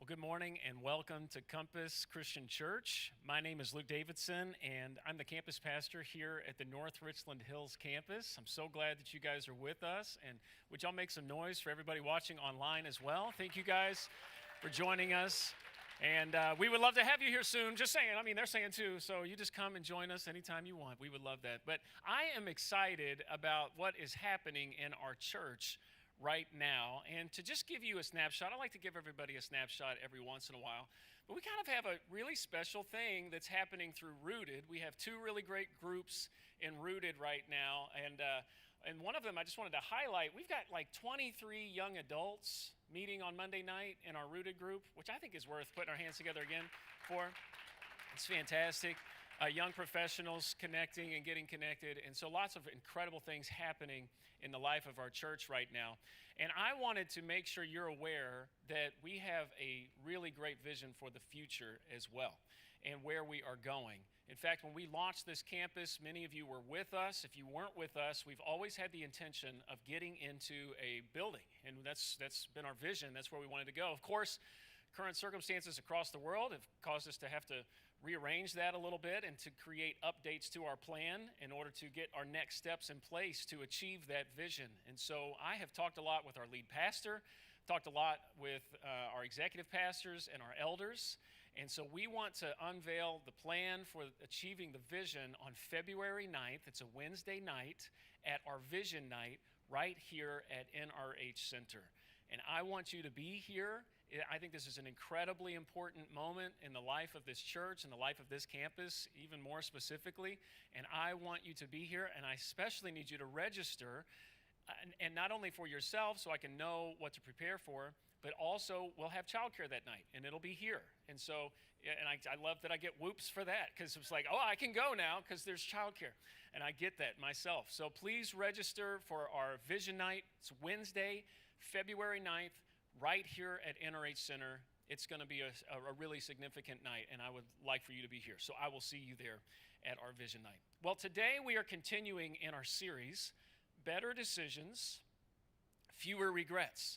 Well, good morning and welcome to Compass Christian Church. My name is Luke Davidson, and I'm the campus pastor here at the North Richland Hills campus. I'm so glad that you guys are with us, and would y'all make some noise for everybody watching online as well? Thank you guys for joining us, and we would love to have you here soon. Just saying, they're saying too, so you just come and join us anytime you want. We would love that. But I am excited about what is happening in our church right now. And to just give you a snapshot, I like to give everybody a snapshot every once in a while, but we kind of have a really special thing that's happening through Rooted. We have two really great groups in Rooted right now, and one of them I just wanted to highlight. We've got like 23 young adults meeting on Monday night in our Rooted group, which I think is worth putting our hands together again for. It's fantastic. Young professionals connecting and getting connected, and so lots of incredible things happening in the life of our church right now. And I wanted to make sure you're aware that we have a really great vision for the future as well and where we are going. In fact, when we launched this campus, many of you were with us. If you weren't with us, we've always had the intention of getting into a building, and that's been our vision. That's where we wanted to go. Of course, current circumstances across the world have caused us to have to rearrange that a little bit and to create updates to our plan in order to get our next steps in place to achieve that vision. And so I have talked a lot with our lead pastor, talked a lot with our executive pastors and our elders. And so we want to unveil the plan for achieving the vision on February 9th. It's a Wednesday night at our Vision Night right here at NRH Center. And I want you to be here. I think this is an incredibly important moment in the life of this church and the life of this campus, even more specifically. And I want you to be here, and I especially need you to register, and not only for yourself so I can know what to prepare for, but also we'll have childcare that night, and it'll be here. And so, and I love that I get whoops for that, because it's like, oh, I can go now because there's childcare, and I get that myself. So please register for our Vision Night. It's Wednesday, February 9th. Right here at NRH Center. It's going to be a really significant night, and I would like for you to be here. So I will see you there at our Vision Night. Well, today we are continuing in our series, Better Decisions, Fewer Regrets.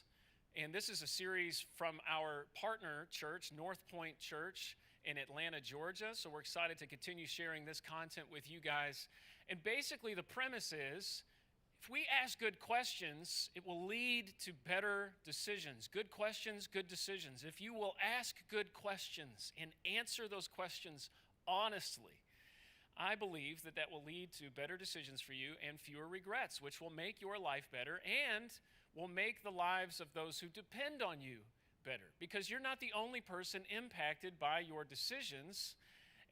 And this is a series from our partner church, North Point Church in Atlanta, Georgia. So we're excited to continue sharing this content with you guys. And basically the premise is, if we ask good questions, it will lead to better decisions. Good questions, good decisions. If you will ask good questions and answer those questions honestly, I believe that will lead to better decisions for you and fewer regrets, which will make your life better and will make the lives of those who depend on you better. Because you're not the only person impacted by your decisions,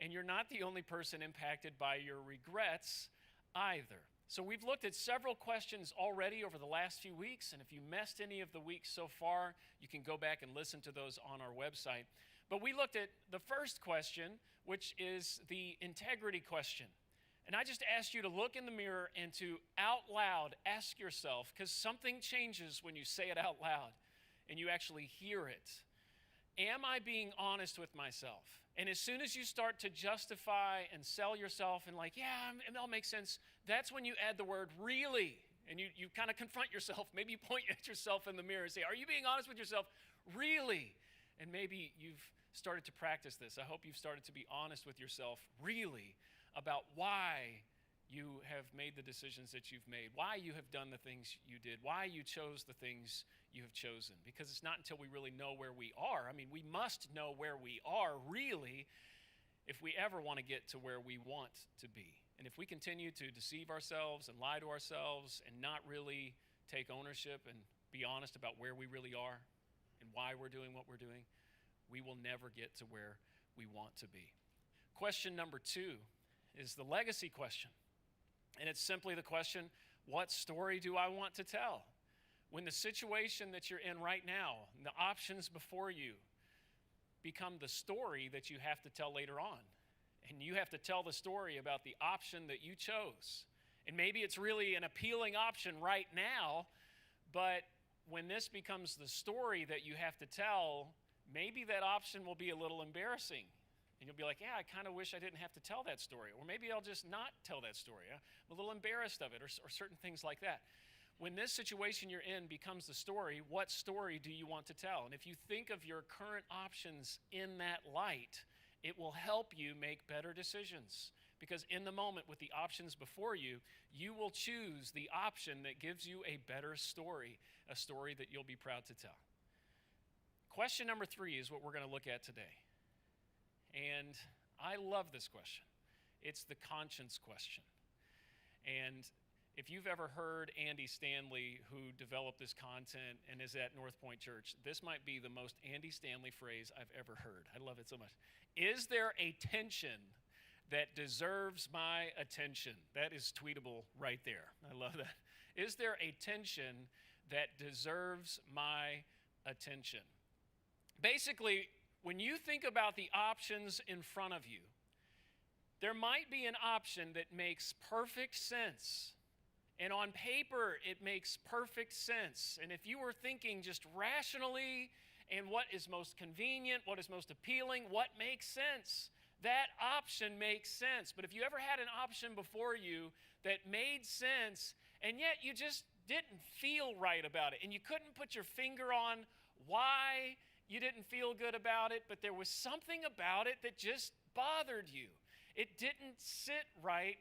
and you're not the only person impacted by your regrets either. So we've looked at several questions already over the last few weeks, and if you missed any of the weeks so far, you can go back and listen to those on our website. But we looked at the first question, which is the integrity question. And I just asked you to look in the mirror and to out loud ask yourself, because something changes when you say it out loud and you actually hear it. Am I being honest with myself? And as soon as you start to justify and sell yourself and like, yeah, it all makes sense, that's when you add the word really. And you kind of confront yourself. Maybe you point at yourself in the mirror and say, are you being honest with yourself? Really? And maybe you've started to practice this. I hope you've started to be honest with yourself really about why you have made the decisions that you've made, why you have done the things you did, why you chose the things you have chosen. Because it's not until we really know where we are. We must know where we are really if we ever want to get to where we want to be. And if we continue to deceive ourselves and lie to ourselves and not really take ownership and be honest about where we really are and why we're doing what we're doing, we will never get to where we want to be. Question number 2 is the legacy question. And it's simply the question, what story do I want to tell? When the situation that you're in right now, and the options before you, become the story that you have to tell later on. And you have to tell the story about the option that you chose. And maybe it's really an appealing option right now, but when this becomes the story that you have to tell, maybe that option will be a little embarrassing. And you'll be like, yeah, I kind of wish I didn't have to tell that story. Or maybe I'll just not tell that story. I'm a little embarrassed of it, or certain things like that. when this situation you're in becomes the story, what story do you want to tell? And if you think of your current options in that light, it will help you make better decisions. Because in the moment with the options before you, you will choose the option that gives you a better story, a story that you'll be proud to tell. Question number 3 is what we're going to look at today. And I love this question. It's the conscience question. And if you've ever heard Andy Stanley, who developed this content and is at North Point Church, this might be the most Andy Stanley phrase I've ever heard. I love it so much. Is there a tension that deserves my attention? That is tweetable right there. I love that. Is there a tension that deserves my attention? Basically, when you think about the options in front of you, there might be an option that makes perfect sense. And on paper, it makes perfect sense. And if you were thinking just rationally and what is most convenient, what is most appealing, what makes sense, that option makes sense. But if you ever had an option before you that made sense, and yet you just didn't feel right about it, and you couldn't put your finger on why you didn't feel good about it, but there was something about it that just bothered you. It didn't sit right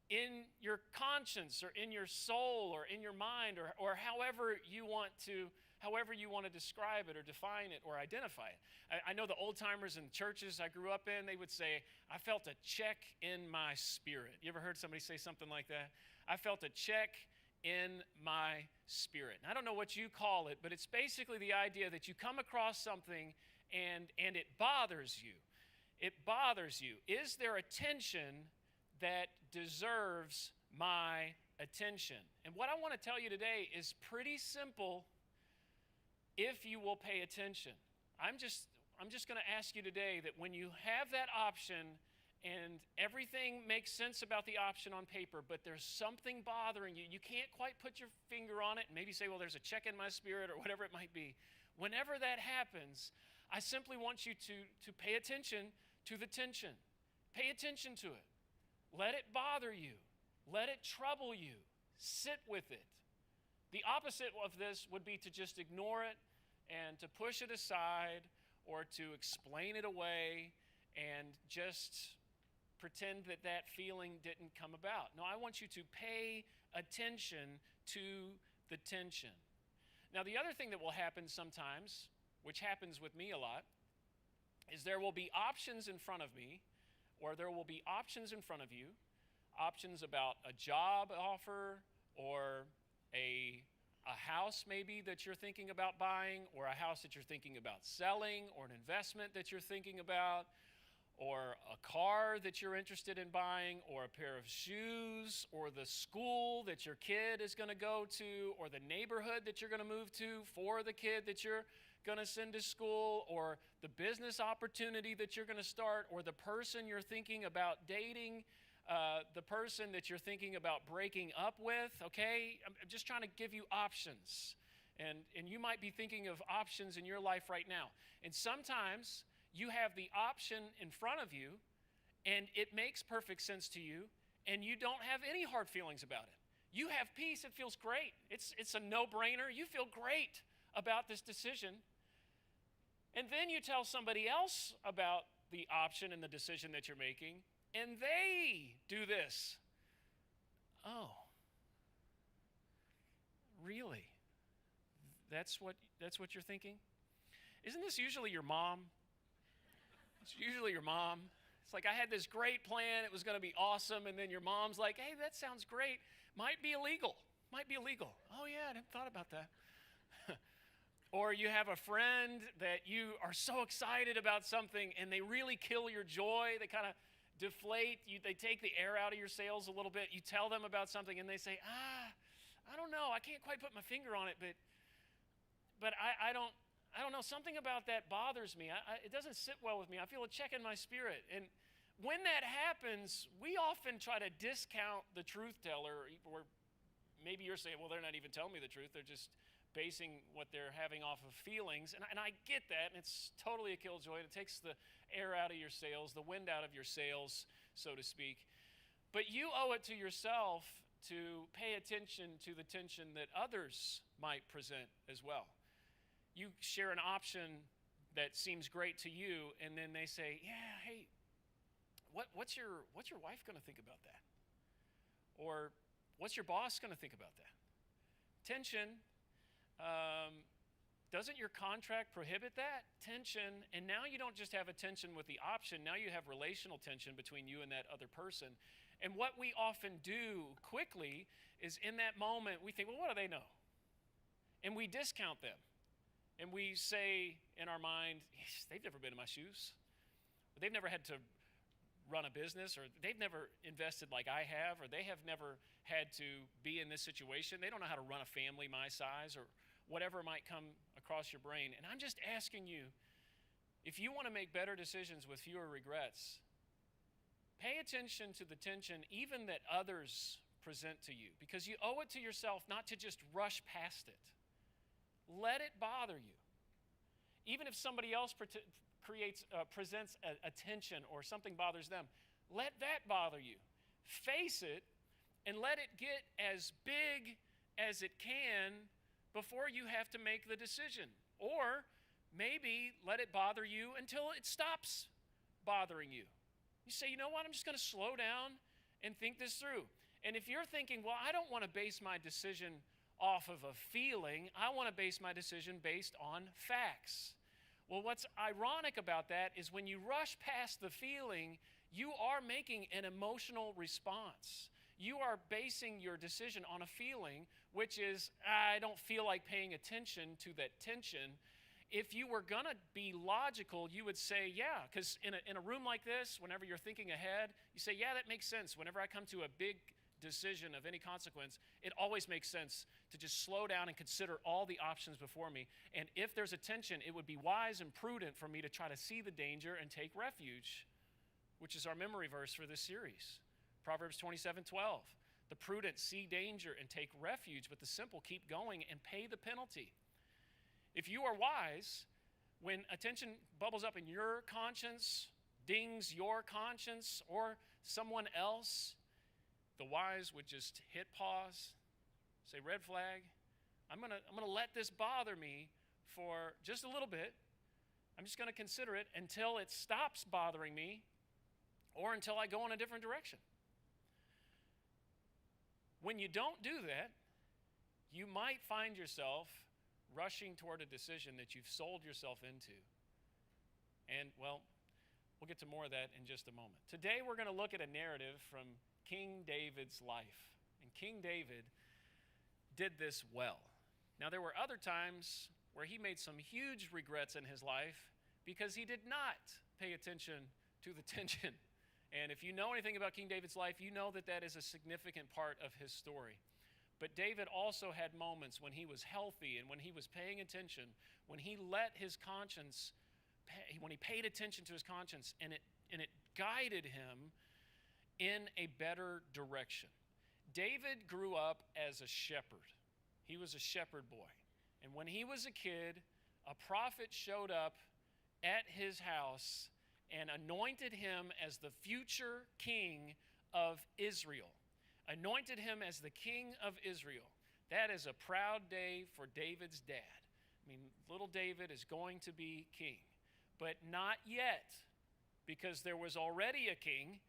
in your conscience or in your soul or in your mind or however you want to describe it or define it or identify it. I know the old timers in churches I grew up in, they would say, I felt a check in my spirit. You ever heard somebody say something like that? I felt a check in my spirit. And I don't know what you call it, but it's basically the idea that you come across something and it bothers you. It bothers you. Is there a tension that deserves my attention? And what I want to tell you today is pretty simple if you will pay attention. I'm just going to ask you today that when you have that option and everything makes sense about the option on paper, but there's something bothering you, you can't quite put your finger on it, and maybe say, well, there's a check in my spirit or whatever it might be. Whenever that happens, I simply want you to pay attention to the tension. Pay attention to it. Let it bother you. Let it trouble you. Sit with it. The opposite of this would be to just ignore it and to push it aside or to explain it away and just pretend that that feeling didn't come about. No, I want you to pay attention to the tension. Now, the other thing that will happen sometimes, which happens with me a lot, is there will be options in front of me, or there will be options in front of you, options about a job offer or a house maybe that you're thinking about buying, or a house that you're thinking about selling, or an investment that you're thinking about, or a car that you're interested in buying, or a pair of shoes, or the school that your kid is going to go to, or the neighborhood that you're going to move to for the kid that you're going to send to school, or the business opportunity that you're going to start, or the person you're thinking about dating, the person that you're thinking about breaking up with, okay? I'm just trying to give you options. And you might be thinking of options in your life right now. And sometimes you have the option in front of you, and it makes perfect sense to you, and you don't have any hard feelings about it. You have peace. It feels great. It's a no-brainer. You feel great about this decision. And then you tell somebody else about the option and the decision that you're making, and they do this. Oh, really? That's what you're thinking? Isn't this usually your mom? It's usually your mom. It's like, I had this great plan. It was going to be awesome. And then your mom's like, hey, that sounds great. Might be illegal. Might be illegal. Oh, yeah, I hadn't thought about that. Or you have a friend that you are so excited about something and they really kill your joy. They kind of deflate. They take the air out of your sails a little bit. You tell them about something and they say, I don't know. I can't quite put my finger on it, but I don't know. Something about that bothers me. It doesn't sit well with me. I feel a check in my spirit. And when that happens, we often try to discount the truth teller, or maybe you're saying, well, they're not even telling me the truth. They're just basing what they're having off of feelings. And I get that, and it's totally a killjoy. It takes the air out of your sails, the wind out of your sails, so to speak. But you owe it to yourself to pay attention to the tension that others might present as well. You share an option that seems great to you, and then they say, yeah, hey, what's your wife going to think about that? Or what's your boss going to think about that? Tension. Doesn't your contract prohibit that? Tension. And now you don't just have a tension with the option, now you have relational tension between you and that other person. And what we often do quickly is in that moment, we think, well, what do they know? And we discount them. And we say in our mind, they've never been in my shoes. They've never had to run a business, or they've never invested like I have, or they have never had to be in this situation. They don't know how to run a family my size, or whatever might come across your brain. And I'm just asking you, if you want to make better decisions with fewer regrets, pay attention to the tension even that others present to you, because you owe it to yourself not to just rush past it. Let it bother you. Even if somebody else presents a tension or something bothers them, let that bother you. Face it and let it get as big as it can before you have to make the decision. Or maybe let it bother you until it stops bothering you. You say, you know what, I'm just going to slow down and think this through. And if you're thinking, well, I don't want to base my decision off of a feeling, I want to base my decision based on facts. Well, what's ironic about that is when you rush past the feeling, you are making an emotional response. You are basing your decision on a feeling, which is, I don't feel like paying attention to that tension. If you were going to be logical, you would say, yeah, because in a room like this, whenever you're thinking ahead, you say, yeah, that makes sense. Whenever I come to a big decision of any consequence, it always makes sense to just slow down and consider all the options before me. And if there's a tension, it would be wise and prudent for me to try to see the danger and take refuge, which is our memory verse for this series. Proverbs 27:12. The prudent see danger and take refuge, but the simple keep going and pay the penalty. If you are wise, when a tension bubbles up in your conscience, dings your conscience or someone else, the wise would just hit pause, say, red flag. I'm gonna let this bother me for just a little bit. I'm just gonna consider it until it stops bothering me or until I go in a different direction. When you don't do that, you might find yourself rushing toward a decision that you've sold yourself into. And, well, we'll get to more of that in just a moment. Today we're going to look at a narrative from King David's life. And King David did this well. Now, there were other times where he made some huge regrets in his life because he did not pay attention to the tension. And if you know anything about King David's life, you know that that is a significant part of his story. But David also had moments when he was healthy and when he was paying attention, when he let his conscience, when he paid attention to his conscience, and it guided him in a better direction. David grew up as a shepherd. He was a shepherd boy. And when he was a kid, a prophet showed up at his house and anointed him as the future king of Israel. Anointed him as the king of Israel. That is a proud day for David's dad. I mean, little David is going to be king, but not yet, because there was already a king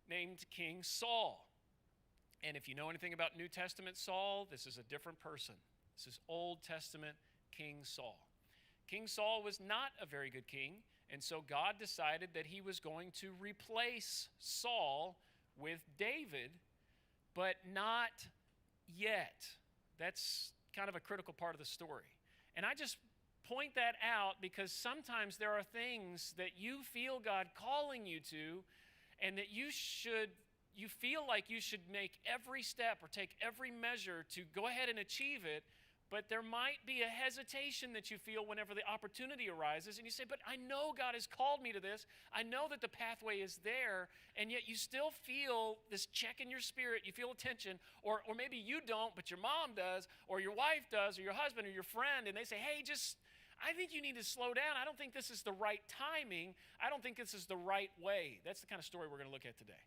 named King Saul. And if you know anything about New Testament Saul, this is a different person. This is Old Testament King Saul. King Saul was not a very good king, and so God decided that he was going to replace Saul with David, but not yet. That's kind of a critical part of the story. And I just point that out because sometimes there are things that you feel God calling you to, and that you feel like you should make every step or take every measure to go ahead and achieve it, but there might be a hesitation that you feel whenever the opportunity arises, and you say, but I know God has called me to this. I know that the pathway is there, and yet you still feel this check in your spirit. You feel a tension, or maybe you don't, but your mom does, or your wife does, or your husband, or your friend, and they say, hey, I think you need to slow down. I don't think this is the right timing. I don't think this is the right way. That's the kind of story we're going to look at today.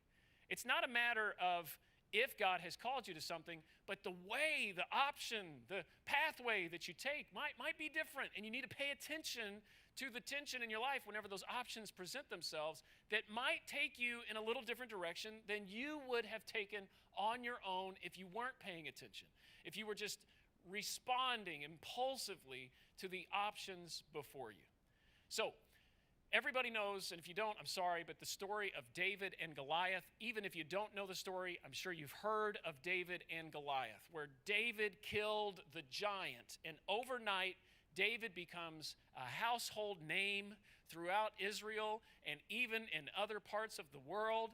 It's not a matter of if God has called you to something, but the way, the option, the pathway that you take might be different, and you need to pay attention to the tension in your life whenever those options present themselves that might take you in a little different direction than you would have taken on your own if you weren't paying attention, if you were just responding impulsively to the options before you. So, everybody knows, and if you don't, I'm sorry, but the story of David and Goliath, even if you don't know the story, I'm sure you've heard of David and Goliath, where David killed the giant, and overnight, David becomes a household name throughout Israel and even in other parts of the world.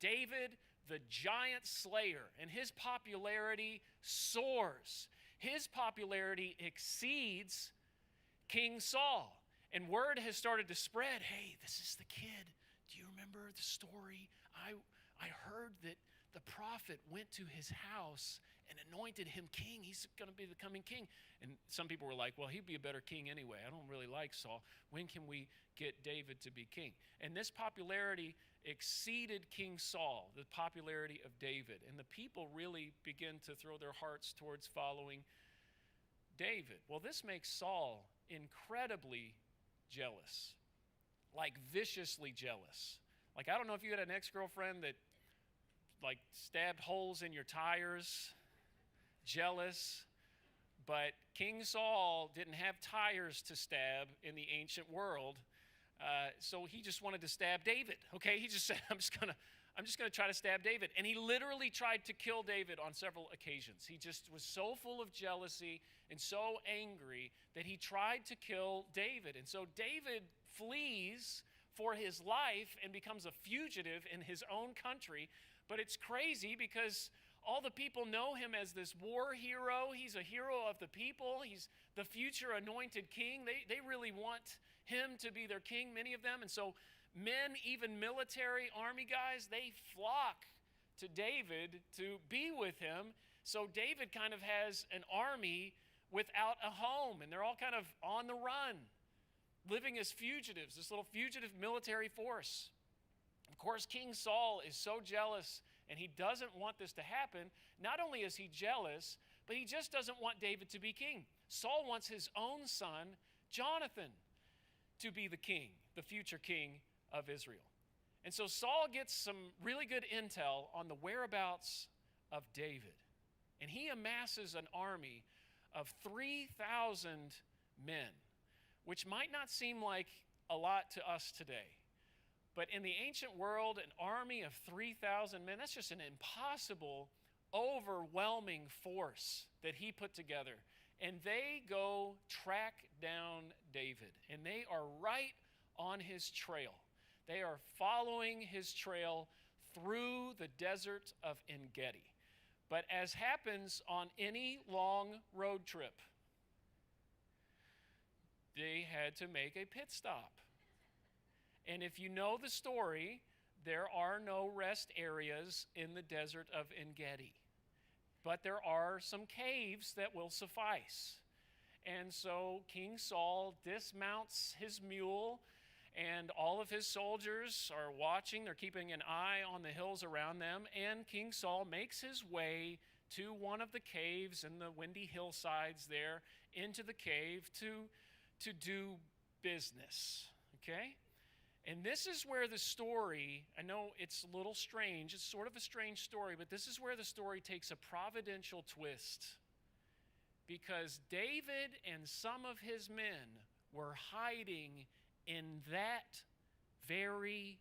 David, the giant slayer, and his popularity soars. His popularity exceeds King Saul. And word has started to spread, hey, this is the kid. Do you remember the story? I heard that the prophet went to his house and anointed him king. He's going to be the coming king. And some people were like, well, he'd be a better king anyway. I don't really like Saul. When can we get David to be king? And this popularity exceeded King Saul, the popularity of David. And the people really begin to throw their hearts towards following David. Well, this makes Saul incredibly jealous, like viciously jealous. Like, I don't know if you had an ex-girlfriend that like stabbed holes in your tires, jealous, but King Saul didn't have tires to stab in the ancient world, so he just wanted to stab David. Okay, he just said, I'm just gonna try to stab David, and he literally tried to kill David on several occasions. He just was so full of jealousy and so angry that he tried to kill David, and so David flees for his life and becomes a fugitive in his own country. But it's crazy because all the people know him as this war hero. He's a hero of the people. He's the future anointed king. They really want him to be their king, many of them. And so men, even military army guys, they flock to David to be with him. So David kind of has an army without a home, and they're all kind of on the run, living as fugitives, this little fugitive military force. Of course, King Saul is so jealous, and he doesn't want this to happen. Not only is he jealous, but he just doesn't want David to be king. Saul wants his own son, Jonathan, to be the king, the future king of Israel. And so Saul gets some really good intel on the whereabouts of David. And he amasses an army of 3,000 men, which might not seem like a lot to us today. But in the ancient world, an army of 3,000 men, that's just an impossible, overwhelming force that he put together. And they go track down David. And they are right on his trail. They are following his trail through the desert of En-Gedi. But as happens on any long road trip, they had to make a pit stop. And if you know the story, there are no rest areas in the desert of En-Gedi. But there are some caves that will suffice. And so King Saul dismounts his mule, and all of his soldiers are watching. They're keeping an eye on the hills around them. And King Saul makes his way to one of the caves in the windy hillsides there, into the cave to do business. Okay? And this is where the story, I know it's a little strange, it's sort of a strange story, but this is where the story takes a providential twist. Because David and some of his men were hiding in that very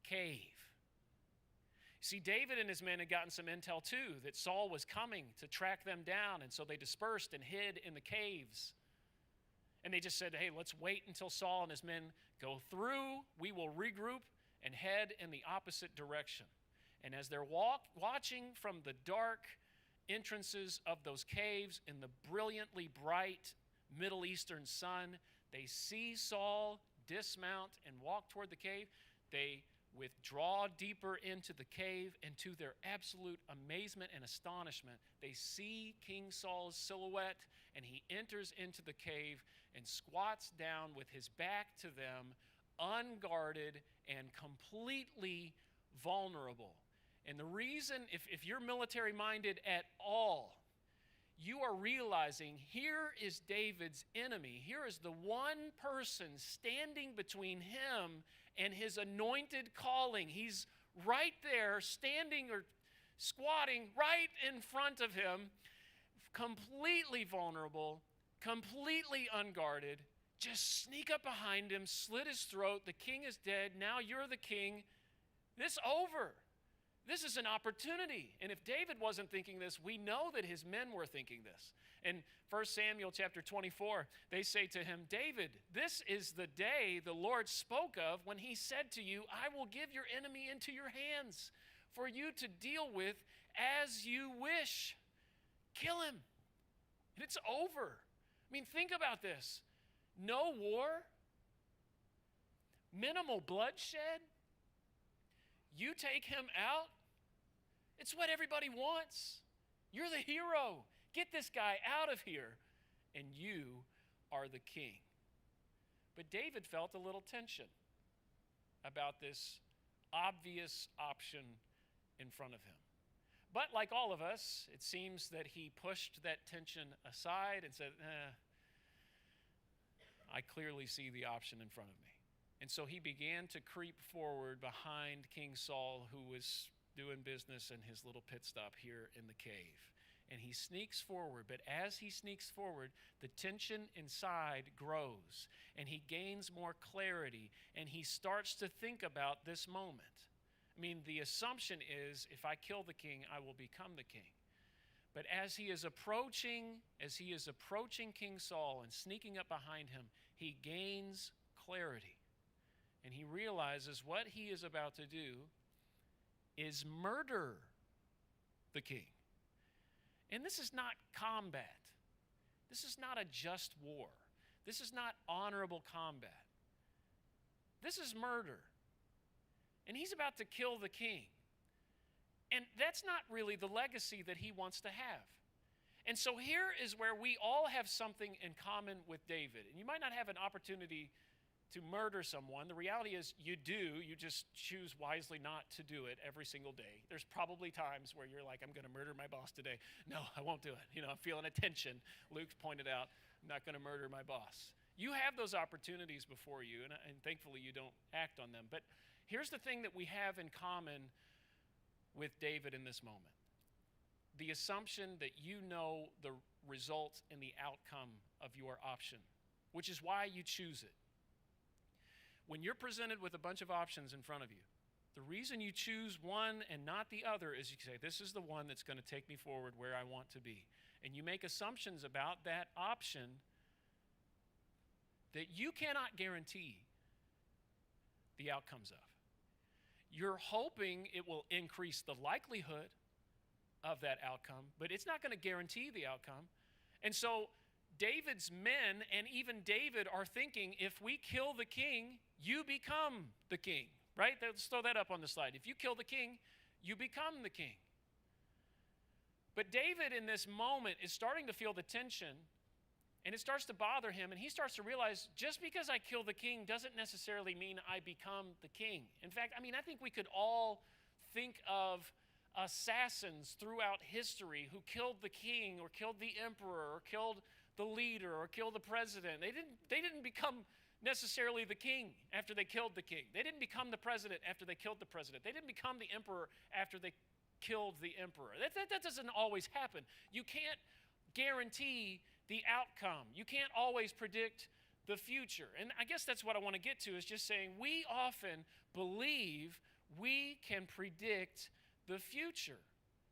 cave. See, David and his men had gotten some intel too, that Saul was coming to track them down, and so they dispersed and hid in the caves. And they just said, hey, let's wait until Saul and his men go through. We will regroup and head in the opposite direction. And as they're watching from the dark entrances of those caves in the brilliantly bright Middle Eastern sun, they see Saul dismount and walk toward the cave. They withdraw deeper into the cave, and to their absolute amazement and astonishment, they see King Saul's silhouette, and he enters into the cave and squats down with his back to them, unguarded and completely vulnerable. And the reason, if you're military-minded at all, you are realizing here is David's enemy. Here is the one person standing between him and his anointed calling. He's right there, standing or squatting right in front of him, completely vulnerable, completely unguarded. Just sneak up behind him, slit his throat. The king is dead. Now you're the king. This over. This is an opportunity. And if David wasn't thinking this, we know that his men were thinking this. In 1 Samuel chapter 24, they say to him, David, this is the day the Lord spoke of when he said to you, I will give your enemy into your hands for you to deal with as you wish. Kill him. And it's over. I mean, think about this. No war, minimal bloodshed. You take him out. It's what everybody wants. You're the hero. Get this guy out of here. And you are the king. But David felt a little tension about this obvious option in front of him. But like all of us, it seems that he pushed that tension aside and said, I clearly see the option in front of me. And so he began to creep forward behind King Saul, who was doing business in his little pit stop here in the cave. And he sneaks forward, but as he sneaks forward, the tension inside grows, and he gains more clarity, and he starts to think about this moment. I mean, the assumption is, if I kill the king, I will become the king. But as he is approaching King Saul and sneaking up behind him, he gains clarity. And he realizes what he is about to do is murder the king. And this is not combat. This is not a just war. This is not honorable combat. This is murder. And he's about to kill the king. And that's not really the legacy that he wants to have. And so here is where we all have something in common with David. And you might not have an opportunity to murder someone. The reality is you do. You just choose wisely not to do it every single day. There's probably times where you're like, I'm going to murder my boss today. No, I won't do it. I'm feeling a tension. Luke pointed out, I'm not going to murder my boss. You have those opportunities before you, and thankfully you don't act on them. But here's the thing that we have in common with David in this moment. The assumption that you know the result and the outcome of your option, which is why you choose it. When you're presented with a bunch of options in front of you, the reason you choose one and not the other is you say, this is the one that's going to take me forward where I want to be. And you make assumptions about that option that you cannot guarantee the outcomes of. You're hoping it will increase the likelihood of that outcome, but it's not going to guarantee the outcome. And so David's men and even David are thinking, if we kill the king, you become the king, right? Let's throw that up on the slide. If you kill the king, you become the king. But David in this moment is starting to feel the tension, and it starts to bother him, and he starts to realize just because I kill the king doesn't necessarily mean I become the king. In fact, I think we could all think of assassins throughout history who killed the king or killed the emperor or killed the leader or killed the president. They didn't become necessarily the king after they killed the king. They didn't become the president after they killed the president. They didn't become the emperor after they killed the emperor. That doesn't always happen. You can't guarantee the outcome. You can't always predict the future. And I guess that's what I want to get to, is just saying we often believe we can predict the future.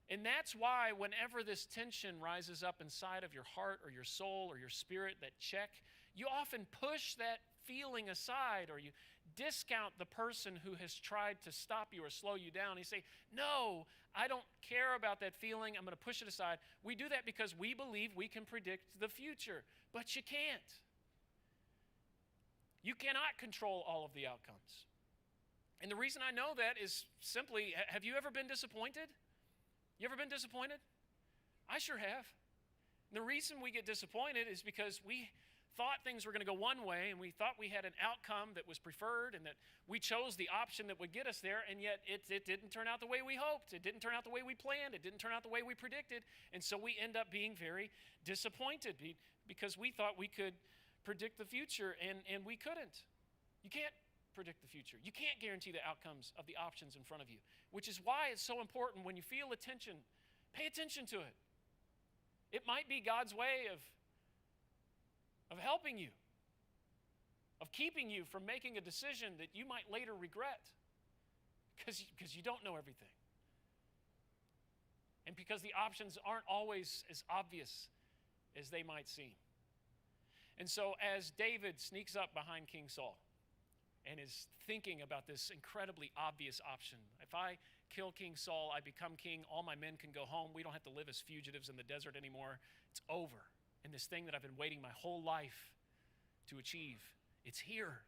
And that's why whenever this tension rises up inside of your heart or your soul or your spirit, that check, you often push that feeling aside, or you discount the person who has tried to stop you or slow you down. You say, no, I don't care about that feeling. I'm going to push it aside. We do that because we believe we can predict the future, but you can't. You cannot control all of the outcomes. And the reason I know that is simply, have you ever been disappointed? You ever been disappointed? I sure have. And the reason we get disappointed is because we thought things were going to go one way, and we thought we had an outcome that was preferred and that we chose the option that would get us there, and yet it didn't turn out the way we hoped. It didn't turn out the way we planned. It didn't turn out the way we predicted. And so we end up being very disappointed because we thought we could predict the future, and we couldn't. You can't predict the future. You can't guarantee the outcomes of the options in front of you, which is why it's so important when you feel attention, pay attention to it. It might be God's way of helping you, of keeping you from making a decision that you might later regret because you don't know everything. And because the options aren't always as obvious as they might seem. And so as David sneaks up behind King Saul and is thinking about this incredibly obvious option, if I kill King Saul, I become king, all my men can go home, we don't have to live as fugitives in the desert anymore, it's over. And this thing that I've been waiting my whole life to achieve, it's here.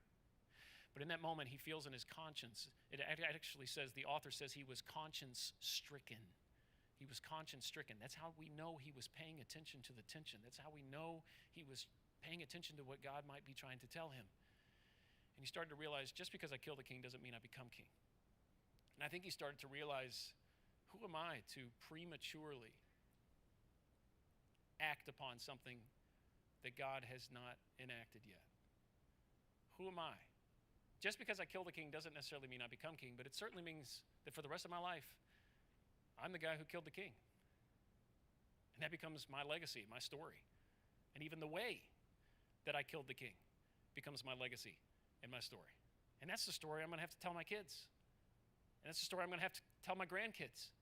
But in that moment, he feels in his conscience, it actually says, the author says he was conscience-stricken. He was conscience-stricken. That's how we know he was paying attention to the tension. That's how we know he was paying attention to what God might be trying to tell him. And he started to realize, just because I killed a king doesn't mean I become king. And I think he started to realize, who am I to prematurely act upon something that God has not enacted yet? Who am I? Just because I killed a king doesn't necessarily mean I become king, but it certainly means that for the rest of my life, I'm the guy who killed the king. And that becomes my legacy, my story. And even the way that I killed the king becomes my legacy and my story. And that's the story I'm going to have to tell my kids. And that's the story I'm going to have to tell my grandkids.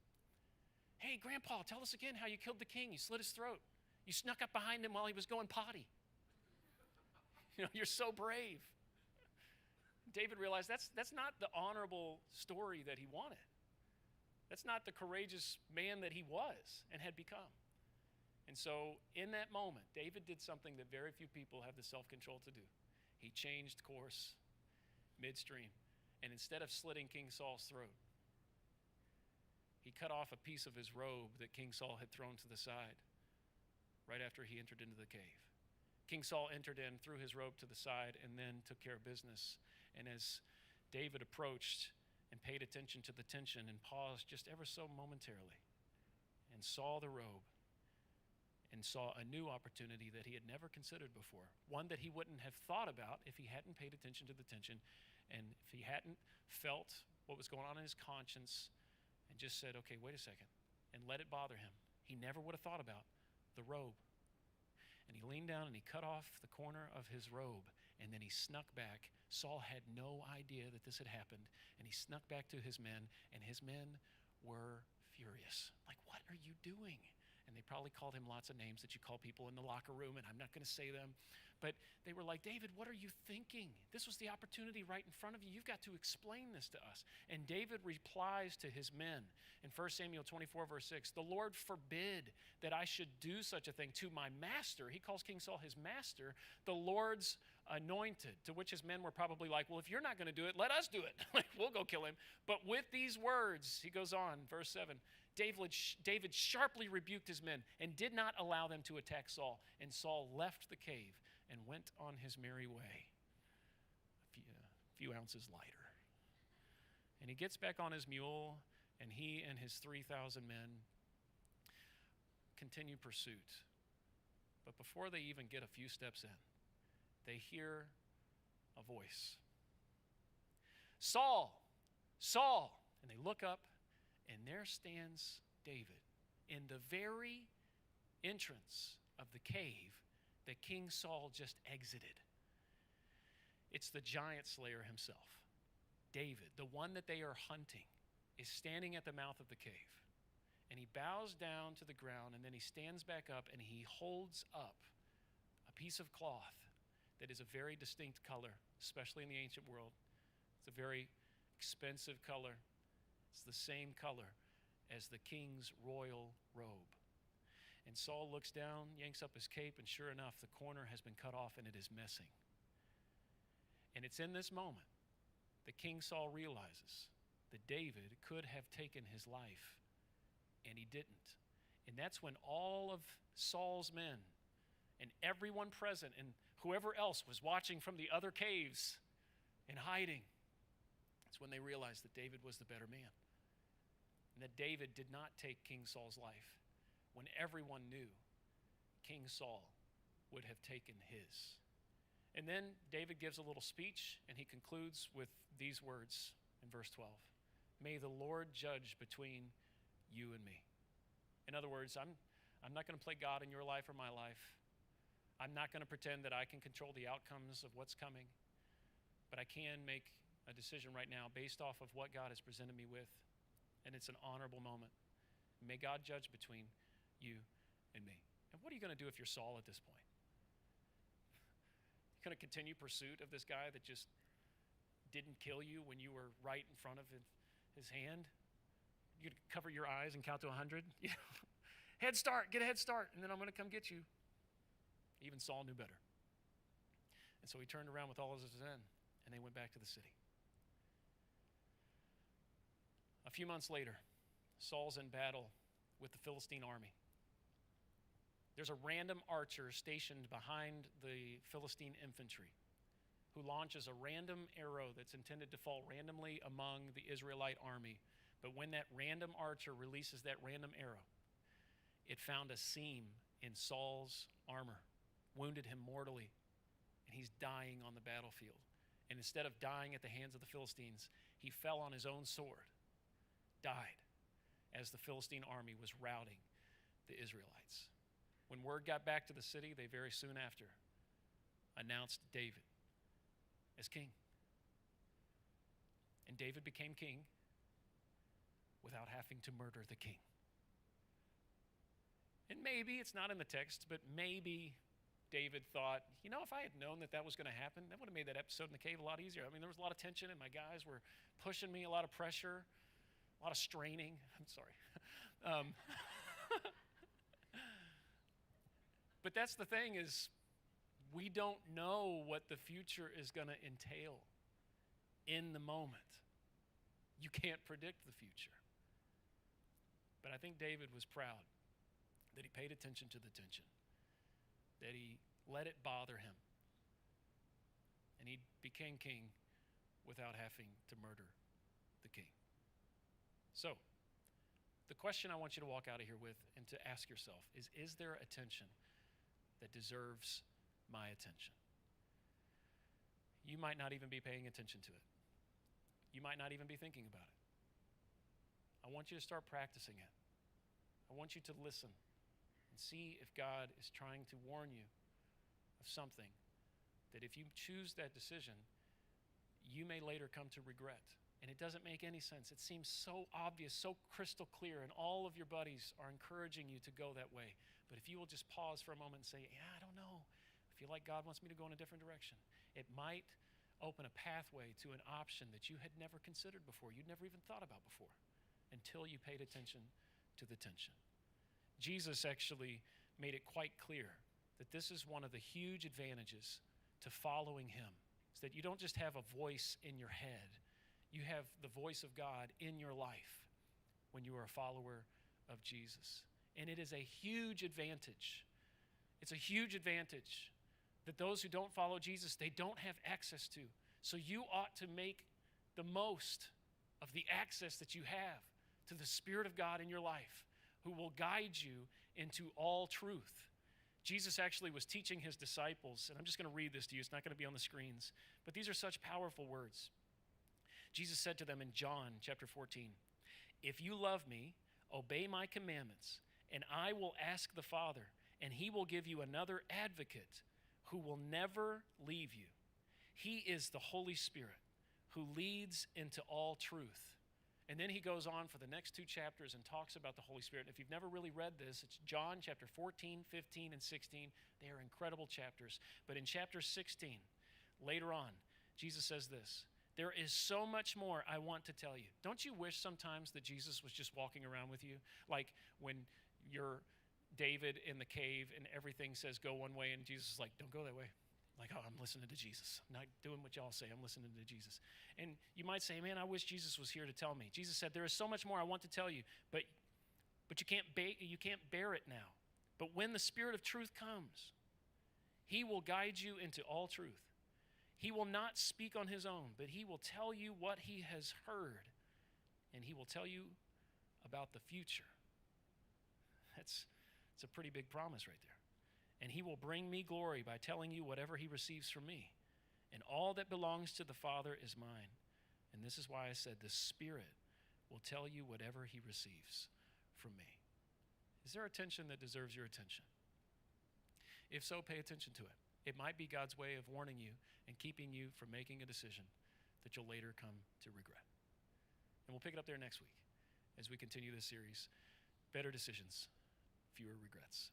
Hey, Grandpa, tell us again how you killed the king. You slit his throat. You snuck up behind him while he was going potty. You're so brave. David realized that's not the honorable story that he wanted. That's not the courageous man that he was and had become. And so in that moment, David did something that very few people have the self-control to do. He changed course midstream. And instead of slitting King Saul's throat, he cut off a piece of his robe that King Saul had thrown to the side right after he entered into the cave. King Saul entered in, threw his robe to the side, and then took care of business. And as David approached and paid attention to the tension and paused just ever so momentarily and saw the robe and saw a new opportunity that he had never considered before, one that he wouldn't have thought about if he hadn't paid attention to the tension and if he hadn't felt what was going on in his conscience and just said, okay, wait a second, and let it bother him. He never would have thought about the robe. And he leaned down and he cut off the corner of his robe, and then he snuck back. Saul had no idea that this had happened, and he snuck back to his men, and his men were furious. Like, what are you doing? And they probably called him lots of names that you call people in the locker room, and I'm not going to say them. But they were like, David, what are you thinking? This was the opportunity right in front of you. You've got to explain this to us. And David replies to his men in 1 Samuel 24, verse 6, the Lord forbid that I should do such a thing to my master. He calls King Saul his master, the Lord's anointed, to which his men were probably like, well, if you're not going to do it, let us do it. We'll go kill him. But with these words, he goes on, verse 7, David sharply rebuked his men and did not allow them to attack Saul. And Saul left the cave and went on his merry way, a few ounces lighter. And he gets back on his mule, and he and his 3,000 men continue pursuit. But before they even get a few steps in, they hear a voice. Saul, Saul. And they look up, and there stands David in the very entrance of the cave that King Saul just exited. It's the giant slayer himself. David, the one that they are hunting, is standing at the mouth of the cave. And he bows down to the ground, and then he stands back up, and he holds up a piece of cloth that is a very distinct color, especially in the ancient world. It's a very expensive color. It's the same color as the king's royal robe. And Saul looks down, yanks up his cape, and sure enough, the corner has been cut off and it is missing. And it's in this moment that King Saul realizes that David could have taken his life, and he didn't. And that's when all of Saul's men and everyone present and whoever else was watching from the other caves and hiding, it's when they realized that David was the better man. And that David did not take King Saul's life when everyone knew King Saul would have taken his. And then David gives a little speech, and he concludes with these words in verse 12. May the Lord judge between you and me. In other words, I'm not going to play God in your life or my life. I'm not going to pretend that I can control the outcomes of what's coming, but I can make a decision right now based off of what God has presented me with, and it's an honorable moment. May God judge between you and me. And what are you going to do if you're Saul at this point? You're going to continue pursuit of this guy that just didn't kill you when you were right in front of his hand? You're going to cover your eyes and count to 100? Head start, get a head start, and then I'm going to come get you. Even Saul knew better. And so he turned around with all of his men, and they went back to the city. A few months later, Saul's in battle with the Philistine army. There's a random archer stationed behind the Philistine infantry who launches a random arrow that's intended to fall randomly among the Israelite army. But when that random archer releases that random arrow, it found a seam in Saul's armor, wounded him mortally, and he's dying on the battlefield. And instead of dying at the hands of the Philistines, he fell on his own sword, died, as the Philistine army was routing the Israelites. When word got back to the city, they very soon after announced David as king. And David became king without having to murder the king. And maybe, it's not in the text, but maybe David thought, if I had known that was going to happen, that would have made that episode in the cave a lot easier. I mean, there was a lot of tension, and my guys were pushing me, a lot of pressure, a lot of straining. I'm sorry. But that's the thing, is we don't know what the future is going to entail in the moment. You can't predict the future. But I think David was proud that he paid attention to the tension, that he let it bother him, and he became king without having to murder the king. So, the question I want you to walk out of here with and to ask yourself is there a tension that deserves my attention? You might not even be paying attention to it. You might not even be thinking about it. I want you to start practicing it. I want you to listen and see if God is trying to warn you of something that if you choose that decision, you may later come to regret. And it doesn't make any sense. It seems so obvious, so crystal clear, and all of your buddies are encouraging you to go that way. But if you will just pause for a moment and say, I don't know. I feel like God wants me to go in a different direction. It might open a pathway to an option that you had never considered before, you'd never even thought about before, until you paid attention to the tension. Jesus actually made it quite clear that this is one of the huge advantages to following him, is that you don't just have a voice in your head, you have the voice of God in your life when you are a follower of Jesus. And it is a huge advantage. It's a huge advantage that those who don't follow Jesus, they don't have access to. So you ought to make the most of the access that you have to the Spirit of God in your life, who will guide you into all truth. Jesus actually was teaching his disciples, and I'm just going to read this to you. It's not going to be on the screens, but these are such powerful words. Jesus said to them in John chapter 14, "If you love me, obey my commandments, and I will ask the Father, and he will give you another advocate who will never leave you. He is the Holy Spirit who leads into all truth." And then he goes on for the next 2 chapters and talks about the Holy Spirit. And if you've never really read this, it's John chapter 14, 15, and 16. They are incredible chapters. But in chapter 16, later on, Jesus says this, "There is so much more I want to tell you." Don't you wish sometimes that Jesus was just walking around with you? Like when you're David in the cave and everything says go one way and Jesus is like, don't go that way. Like, oh, I'm listening to Jesus. I'm not doing what y'all say. I'm listening to Jesus. And you might say, man, I wish Jesus was here to tell me. Jesus said, there is so much more I want to tell you, but you can't bear it now. But when the Spirit of truth comes, He will guide you into all truth. He will not speak on his own, but he will tell you what he has heard, and he will tell you about the future. It's a pretty big promise right there. And he will bring me glory by telling you whatever he receives from me. And all that belongs to the Father is mine. And this is why I said the Spirit will tell you whatever he receives from me. Is there a tension that deserves your attention? If so, pay attention to it. It might be God's way of warning you and keeping you from making a decision that you'll later come to regret. And we'll pick it up there next week as we continue this series, Better Decisions, Fewer Regrets.